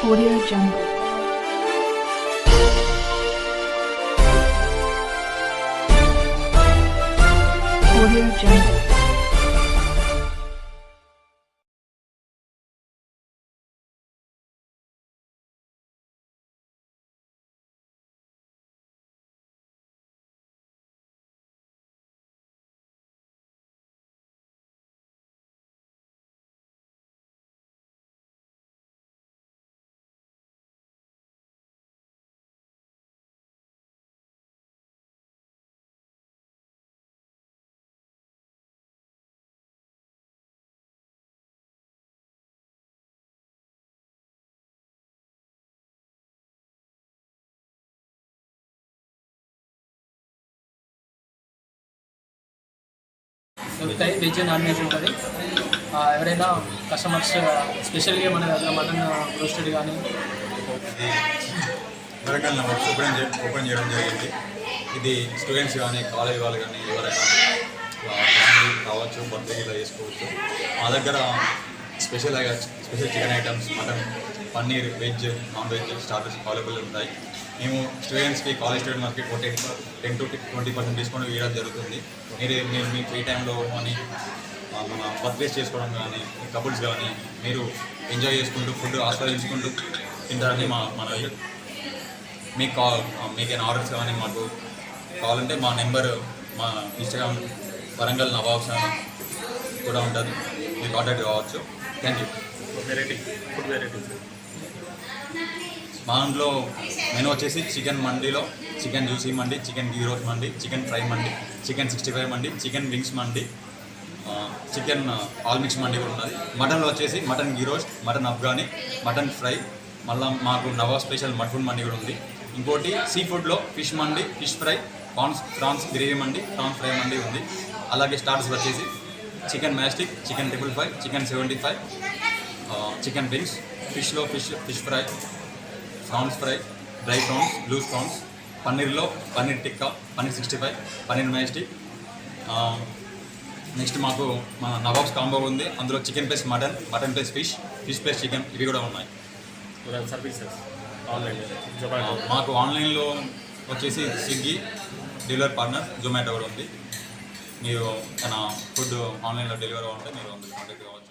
Audio Jungle. Audio Jungle. దొరుకుతాయి. Veg non veg ఉంటుంది. ఎవరైనా కస్టమర్స్ స్పెషల్గా మన దగ్గర మటన్ రోస్టెడ్ కానీ ఇది వరంగల్ ఓపెన్ చేయడం జరిగింది. ఇది స్టూడెంట్స్ కానీ కాలేజ్ వాళ్ళు కానీ ఎవరైనా కావచ్చు, బర్త్డే ఇలా చేసుకోవచ్చు. మా దగ్గర special chicken items, mutton, paneer, veg, non veg starters available ఉంటాయి. మేము స్టూడెంట్స్కి college student market 10 to 20% discount ఇవ్వడం జరుగుతుంది. మీరు మీ ఫ్రీ టైంలో కానీ మన బర్త్డేస్ చేసుకోవడం కానీ, కపుల్స్ కానీ మీరు ఎంజాయ్ చేసుకుంటూ ఫుడ్ ఆస్వాదించుకుంటూ తింటారని మనవి. మీకైనా ఆర్డర్స్ కానీ మాకు కావాలంటే మా నెంబర్, మా ఇన్స్టాగ్రామ్ వరంగల్ నవాబ్స్ కూడా ఉంటుంది, మీరు కాంటాక్ట్ కావచ్చు. Thank you. ఫుడ్ వెరైటీ మా దాంట్లో మెనూ వచ్చేసి చికెన్ మండీలో చికెన్ జ్యూసీ మండి, చికెన్ గీ రోస్ట్ మండి, చికెన్ ఫ్రై మండి, చికెన్ 65 మండి, చికెన్ వింగ్స్ మండి, చికెన్ ఆల్ మిక్స్ మండి కూడా ఉన్నది. మటన్లో వచ్చేసి mutton ghee roast, mutton Afghani, mutton fry, మళ్ళీ మాకు నవాబ్ స్పెషల్ మటన్ మండి కూడా ఉంది. ఇంకోటి సీ ఫుడ్లో ఫిష్ మండి, ఫిష్ ఫ్రై, ప్రాన్స్ గ్రేవీ మండి, ప్రాన్స్ ఫ్రై మండి ఉంది. అలాగే స్టార్టర్స్ వచ్చేసి chicken majestic, chicken 555, chicken 75, chicken wings, ఫిష్లో fish fry, prawns fry, dry prawns, loose prawns, పన్నీర్లో పన్నీర్ టిక్కా, పన్నీర్ 65, పన్నీర్ మ్యాస్టిక్. నెక్స్ట్ మాకు మన నవాబ్స్ కాంబో ఉంది, అందులో chicken plus mutton, mutton plus fish, fish plus chicken ఇవి కూడా ఉన్నాయి. సర్వీసెస్ ఆన్లైన్ మాకు ఆన్లైన్లో వచ్చేసి స్విగ్గీ డెలివరీ పార్ట్నర్, జొమాటో కూడా ఉంది. మీరు మన ఫుడ్ ఆన్లైన్లో డెలివరీ ఉంటే మీరు అందులో కాంటాక్ట్ కావచ్చు.